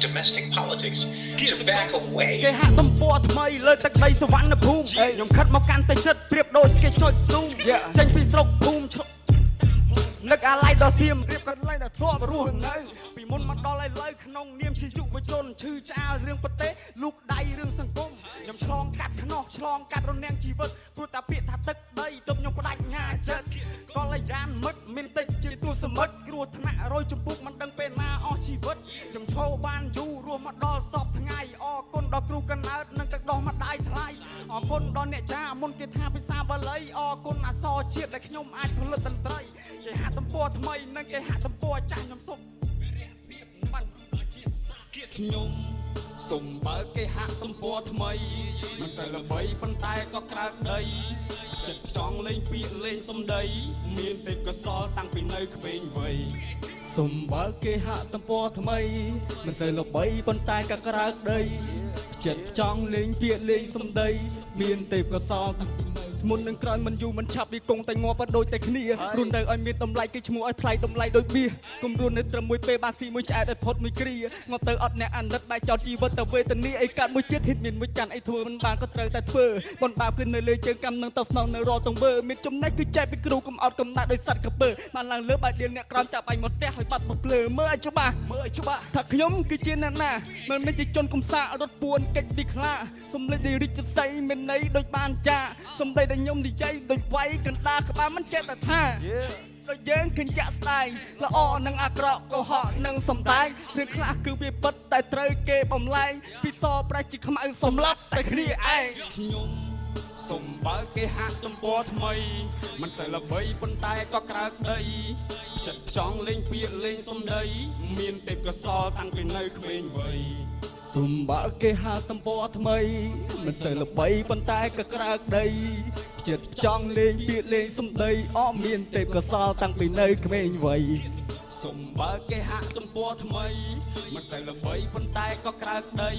domestic politics to back away. គេហាក់ទំព័រថ្មីលើទឹកដីសវណ្ណភូមិខ្ញុំខិតមកកាន់តែជិតប្រៀបដូចគេចុចស៊ូមចេញពីស្រុកភូមិនឹកអាឡ័យដល់សៀមរៀបកន្លែងដល់ធ្លាប់រស់នៅពីមុនមកដល់ឥឡូវក្នុងនាមជាយុវជនឈឺឆ្អាលរឿងប្រទេសលូកដៃរឿងសង្គមខ្ញុំឆ្លងកាត់ខ្នោះឆ្លងកាត់រនាំងជីវិតព្រោះតែពាក្យថាទឹកដីទើបខ្ញុំបដិញ្ញាចិត្តកលយានមិត្តមានតិចជាទូសមិត្តគ្រោះថ្នាក់រយចំពុកមិនដឹងពេលណាអស់ជីវិតខ្ញុំឈរបានយូររស់មកដល់សពថ្ងៃអរគុណដល់គ្រូកណ្ដាលនិងទឹកដោះម្ដាយថ្លៃអរគុណដល់អ្នកចាមុនគេថាភាសាបាលីអរគុណអក្សរជាតិដែលខ្ញុំអាចផលិតតន្ត្រីគេហាក់ទំព័រថ្មីនិងគេហាក់ទំព័រចាស់ខ្ញុំសុំខ្ញុំសុំបើគេហាក់ទំព័រថ្មីមិនសូវល្បីប៉ុន្តែក៏ក្រើកដីចិត្តចង់លេងពាក្យលេងសំដីមានទេពកោសលតាំងពីនៅក្មេងវ័យសុំបើគេហាក់ទំព័រថ្មីមិនសូវល្បីប៉ុន្តែក៏ក្រើកដីចិត្តចង់លេងពាក្យលេងសំដីមានទេពកោសលមុននឹងក្រោយមិនយូរមិនឆាប់វាគង់តែងាប់ក៏ដូចតែគ្នារុនទៅឲ្យមានតម្លៃគេឈ្មោះឲ្យថ្លៃតម្លៃដូចបៀកុំរុននៅត្រឹមមួយពេលបានស៊ីមួយឆ្អែតឲ្យផុតមួយគ្រាងាប់ទៅអត់អ្នកអាណិតបែកចោលជីវិតទៅវេទនាអីកាត់មួយជាតិហិតមានមួយច័ន្ទអីធ្វើមិនបានក៏ត្រូវតែធ្វើបនបាបគឺនៅលើជើងកម្មនឹងទៅស្នងនៅរាល់ទង្វើមានចំណេះគឺចែកពីគ្រូកំអត់កំណាត់ដោយសัตว์កពើបានឡើងលើបែបដៀលអ្នកក្រោមចាប់អញមកផ្ទះឲ្យបាត់មកភ្លើមើលឲ្យច្បាស់ថាខ្ញុំគឺជាអ្នកណាមិនមែនជាជនកំសារត់ពួនកិច្ចពីខ្លាសំលេចដែលរិចស័យមានន័យដូចបានចាសំដីដែលខ្ញុំនិយាយដូចវាយកណ្ដាលក្បាលមិនចេះតែថាដូចយើងឃើញចាក់ស្ដែងល្អនិងអាក្រក់កុហកនិងសំដែងរឿងខ្លះគឺវាពិតតែត្រូវគេបំលែងពីសប្រាច់ជាខ្មៅសម្លាប់តែគ្នាឯងខ្ញុំសុំបើគេហាក់ទំព័រថ្មីមិនសូវល្បីប៉ុន្តែក៏ក្រើកដីចិត្តចង់លេងពាក្យលេងសំដីមានទេពកោសលតាំងពីនៅក្មេងវ័យសុំបើគេហាក់ទំព័រថ្មីមិនសូវល្បីប៉ុន្តែក៏ក្រើកដីចិត្តចង់លេងពាក្យលេងសំដីអមមានទេពកោសលតាំងពីនៅក្មេងវ័យសុំបើគេហាក់ទំព័រថ្មីមិនសូវល្បីប៉ុន្តែក៏ក្រើកដី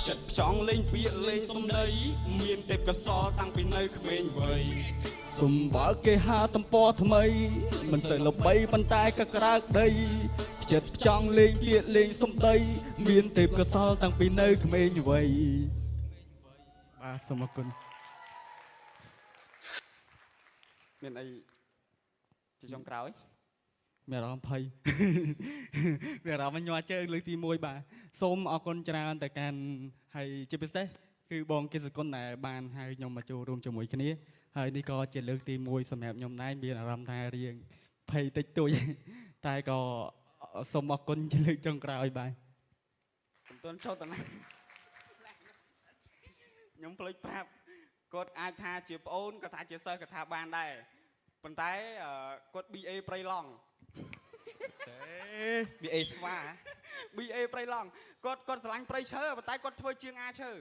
ចិត្តចង់លេងពាក្យលេងសំដីមានទេពកោសលតាំងពីនៅក្មេងវ័យសុំបើគេហាក់ទំព័រថ្មីមិនសូវល្បីប៉ុន្តែក៏ក្រើកដីចិត្តចង់លេងពាក្យលេងសំដីមានទេពកោសលតាំងពីនៅក្មេងវ័យបាទសូមអរគុណមានអីជាចុងក្រោយមានអារម្មណ៍ភ័យមានអារម្មណ៍ញ័រជើងលើកទី1បាទសូមអរគុណច្រើនទៅកាន់ហើយជាពិសេសគឺបងគិតសគុណដែលបានហៅខ្ញុំមកចូលរួមជាមួយគ្នាហើយនេះក៏ជាលើកទី1សម្រាប់ខ្ញុំដែរមានអារម្មណ៍ថារៀងភ័យតិចតួចតែក៏សូមអរគុណជាលើកចុងក្រោយបាទមិនទាន់ចូលតាណាខ្ញុំភ្លេចប្រាប់គាត់អាចថាជាប្អូនក៏ថាជាសិស្សក៏ថាបានដែរប៉ុន្តែគាត់ BA ព្រៃឡង់ទេ BA ស្វា BA ព្រៃឡង់គាត់ស្រឡាញ់ព្រៃឈើប៉ុន្តែគាត់ធ្វើជាងអាឈើឥ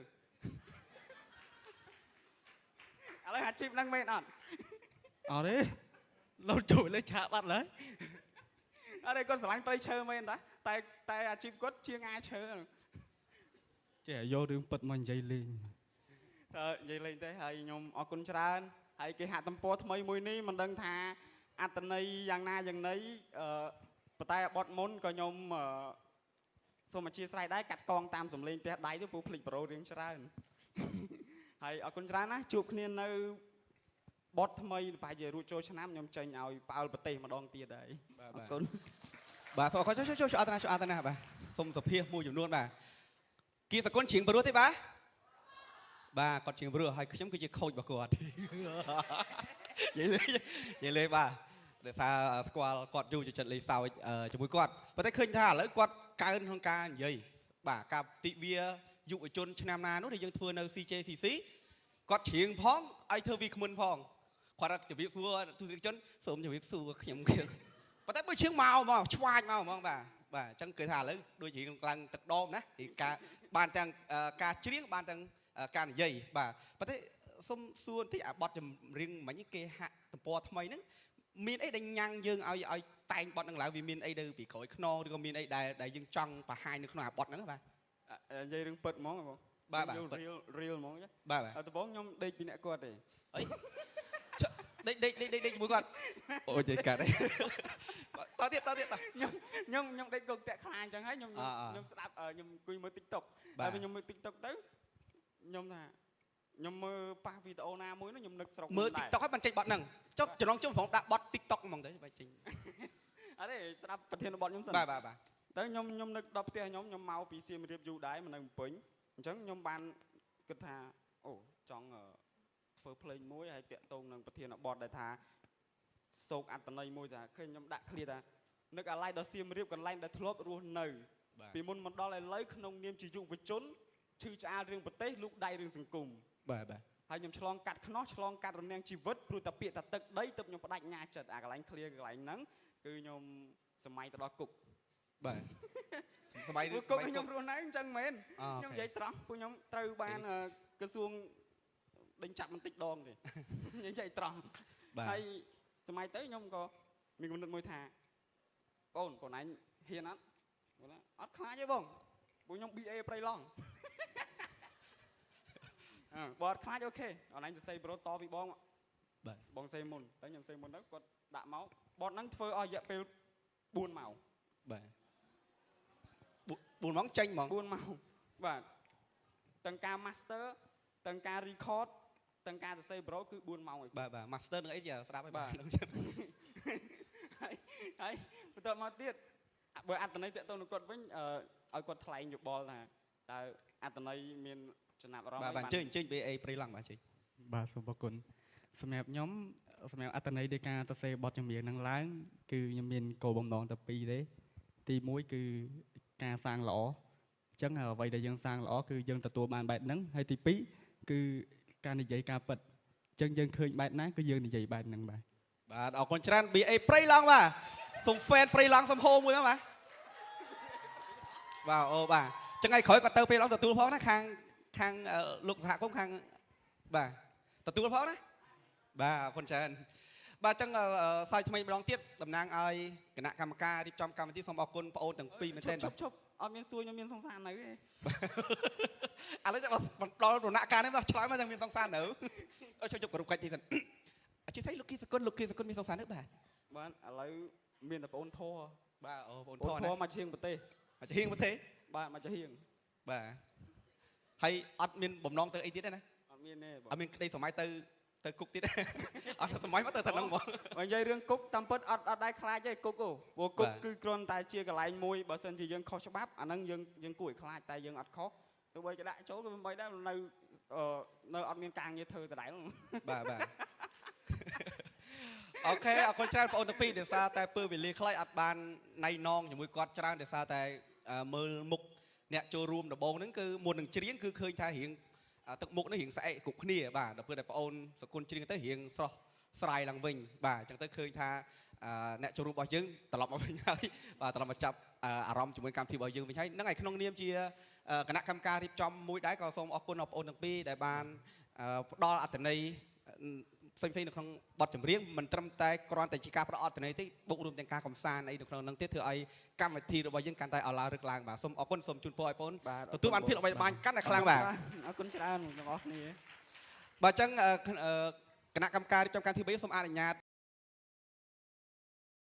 ឡូវអាជីពហ្នឹងមែនអត់អត់ទេលោតចូលលើឆាកបាត់ឡើយអត់ទេគាត់ស្រឡាញ់ព្រៃឈើមែនតែអាជីពគាត់ជាងអាឈើចេះយករឿងពិតមកនិយាយលេងនិយាយលេងទេហើយខ្ញុំអរគុណច្រើនហើយគេហាក់ទំព័រថ្មីមួយនេះមិនដឹងថាអត្តន័យយ៉ាងណាយ៉ាងណីប៉ុន្តែបត់មុនក៏ខ្ញុំសូមអធិស្ឋានដែរកាត់កងតាមសម្លេងផ្ទះដៃទៅពូភ្លេចប្រូរឿងច្រើនហើយអរគុណច្រើនណាជួបគ្នានៅបត់ថ្មីប្រហែលជារួចចូលឆ្នាំខ្ញុំចេញឲ្យផ្អើលប្រទេសម្ដងទៀតហើយអរគុណបាទសូមអរគុណជួយអត់ណាបាទសូមសុភាមួយចំនួនបាទគៀសគុណជ្រៀងព្រោះទេបាទគាត់ជ្រៀងព្រោះហើយខ្ញុំគឺជាខូចរបស់គាត់និយាយលេបាទដោយសារស្គាល់គាត់យូរជាចិត្តលេងសើចជាមួយគាត់ប៉ុន្តែឃើញថាឥឡូវគាត់កើនក្នុងការនិយាយបាទការទិវាយុវជនឆ្នាំណានោះដែលយើងធ្វើនៅ CJCC គាត់ជ្រៀងផងឲ្យធ្វើវាគ្មិនផងគាត់ជម្រាបសួរទស្សនិកជនសូមជម្រាបសួរខ្ញុំប៉ុន្តែបើជ្រៀងមកឆ្វាចមកហ្មងបាទអញ្ចឹងគឺថាឥឡូវដូចរៀងឡើងទឹកដមណាការបានទាំងការច្រៀងបានទាំងការនិយាយបាទប៉ុន្តែសុំសួរបន្តិចអាបទចម្រៀងមិញគេហាក់ទំព័រថ្មីហ្នឹងមានអីដែលញ៉ាំងយើងឲ្យតែងបទហ្នឹងឡើងវាមានអីទៅពីក្រោយខ្នងឬក៏មានអីដែលយើងចង់បង្ហាញនៅក្នុងអាបទហ្នឹងបាទនិយាយរឿងពិតហ្មងបងបាទរៀលហ្មងចាបាទដំបូងខ្ញុំដេកពីអ្នកគាត់ទេអី đíchជាមួយគាត់អូយកាត់តទៀត ខ្ញុំដេកគុកតាក់ខ្លាអញ្ចឹងហើយខ្ញុំស្ដាប់ខ្ញុំអង្គុយមើល TikTok ហើយខ្ញុំមើល TikTok ទៅខ្ញុំថាខ្ញុំមើលប៉ះវីដេអូណាមួយនោះខ្ញុំនឹកស្រុកមើល TikTok ហើយបានចេញបត់ហ្នឹងចុះចំណងជុំផងដាក់បត់ TikTok ហ្មងទៅបែរចេញអត់ទេស្ដាប់ប្រធានបទខ្ញុំសិនបាទទៅខ្ញុំនឹកដល់ផ្ទះខ្ញុំមកពីសៀមរាបយូរដែរមកនៅភ្នំពេញអញ្ចឹងខ្ញុំបានគិតថាអូចង់ធ្វើភ្លេងមួយហើយតាក់ទងនឹងប្រធានបទដែលថាសោកអត្តន័យមួយថាឃើញខ្ញុំដាក់ឃ្លាថានឹកអាឡ័យដល់សៀមរាបកន្លែងដែលធ្លាប់រស់នៅពីមុនមកដល់ឥឡូវក្នុងនាមជាយុវជនឈឺឆ្អាលរឿងប្រទេសលូកដៃរឿងសង្គមបាទហើយខ្ញុំឆ្លងកាត់ខ្នោះឆ្លងកាត់រនាំងជីវិតព្រោះតែពាក្យតែទឹកដីទៅខ្ញុំផ្ដាច់ញ៉ាចិត្តអាកន្លែងឃ្លាកន្លែងហ្នឹងគឺខ្ញុំសម័យទៅដល់គុកបាទសម័យគុកខ្ញុំរស់នៅអញ្ចឹងមែនខ្ញុំនិយាយត្រង់ពួកខ្ញុំត្រូវបានក្រសួងដេញចាប់បន្តិចដងទេនិយាយត្រង់ហើយសម័យទៅខ្ញុំក៏មានគំនិតមួយថាបងឯងហ៊ានអត់ខ្លាចទេបងពួកខ្ញុំ BA ប្រៃឡង់បើអត់ខ្លាចអូខេអនឡាញសរសេរប្រូតពីបងបាទបងសេមុនតែខ្ញុំសេមុនទៅគាត់ដាក់មកបតហ្នឹងធ្វើអស់រយៈពេល4ម៉ោងបាទ4ម៉ោងចេញហ្មង4ម៉ោងបាទទាំងការ master ទាំងការ record ទាំងការសរសេរប្រូគឺ4ម៉ោងបាទ master នឹងអីជាស្ដាប់ឲ្យបាទហើយបន្ទាប់មកទៀតបើអត្តន័យតាក់ទងនឹងគាត់វិញឲ្យគាត់ថ្លែងយោបល់ថាតើអត្តន័យមានចំណាប់អារម្មណ៍បាទអញ្ជើញ BA ព្រៃឡង់បាទអញ្ជើញបាទសូមអរគុណសម្រាប់ខ្ញុំសម្រាប់អត្តន័យនៃការសរសេរបទចម្រៀងហ្នឹងឡើងគឺខ្ញុំមានគោលបំណងតែពីរទេទី1គឺការសាងល្អអញ្ចឹងអ្វីដែលយើងសាងល្អគឺយើងទទួលបានបែបហ្នឹងហើយទី2គឺការនិយាយការពិតអញ្ចឹងយើងឃើញបែបណាគឺយើងនិយាយបែបហ្នឹងបាទបាទអរគុណច្រើន BA ព្រៃឡង់បាទសូម fan ព្រៃឡង់សូមហូមួយបាទបាទអូបាទអញ្ចឹងថ្ងៃក្រោយគាត់ទៅព្រៃឡង់ទទួលផងណាខាងលោកសហគមន៍ខាងបាទទទួលផងណាបាទអរគុណច្រើនបាទអញ្ចឹងសាយថ្មីម្ដងទៀតតំណាងឲ្យគណៈកម្មការរៀបចំកម្មវិធីសូមអរគុណបងអូនទាំងពីរមែនទែនបាទឈប់អត់មានសួរខ្ញុំមានសង្សារនៅទេឥឡូវបន្តដល់ដំណាក់កាលនេះមកឆ្លើយមកយ៉ាងមានសង្សារនៅអើជប់គ្រប់កាច់ទីសិនអធិស្ឋានលោកគីសគុណមានសង្សារនៅបាទឥឡូវមានតែបងអូនធរបាទអូបងអូនធរមកជាងប្រទេសបាទមកជាងបាទហើយអត់មានបំណងទៅអីទៀតទេណាអត់មានទេអត់មានក្តីសម័យទៅគុកទៀតអត់សម័យមកទៅហ្នឹងហ្មងបើនិយាយរឿងគុកតាមពិតអត់ដែរខ្លាចទេគុកព្រោះគុកគឺគ្រាន់តែជាកន្លែងមួយបើសិនជាយើងខុសច្បាប់អាហ្នឹងយើងគួរឲ្យខ្លាចតែយើងអត់ខុសទោះបីគេដាក់ចូលក៏មិនបីដែរនៅអត់មានការងារធ្វើដដែលបាទអូខេអរគុណច្រើនបងអូនទាំងពីរដោយសារតែពេលវេលាខ្លីអត់បានណៃណងជាមួយគាត់ច្រើនដោយសារតែមើលមុខអ្នកចូលរួមដំបូងហ្នឹងគឺមុននឹងច្រៀងគឺឃើញថារៀងទឹកមុខនេះរៀងស្អែកគ្រប់គ្នាបាទដល់ពេលដែលបងអូនសកុនច្រៀងទៅរៀងស្រស់ស្រាយឡើងវិញបាទអញ្ចឹងទៅឃើញថាអ្នកចូលរួមរបស់យើងត្រឡប់មកវិញហើយបាទត្រឡប់មកចាប់អារម្មណ៍ជាមួយកម្មវិធីរបស់យើងវិញហើយហ្នឹងហើយក្នុងនាមជាគណៈកម្មការរៀបចំមួយដែរក៏សូមអរគុណបងប្អូនទាំងពីរដែលបានផ្ដល់អត្ថន័យផ្សេងៗនៅក្នុងបទចម្រៀងមិនត្រឹមតែគ្រាន់តែជាការផ្ដល់អត្ថន័យទេបូករួមទាំងការកំសាន្តអីនៅក្នុងហ្នឹងទៀតធ្វើឲ្យកម្មវិធីរបស់យើងកាន់តែអឡារឹកឡើងបាទសូមអរគុណសូមជូនពរឲ្យបងទទួលបានភាពល្បីល្បាញកាន់តែខ្លាំងបាទអរគុណច្រើនទាំងអស់គ្នាបាទអញ្ចឹងគណៈកម្មការរៀបចំការទី3សូមអនុញ្ញាត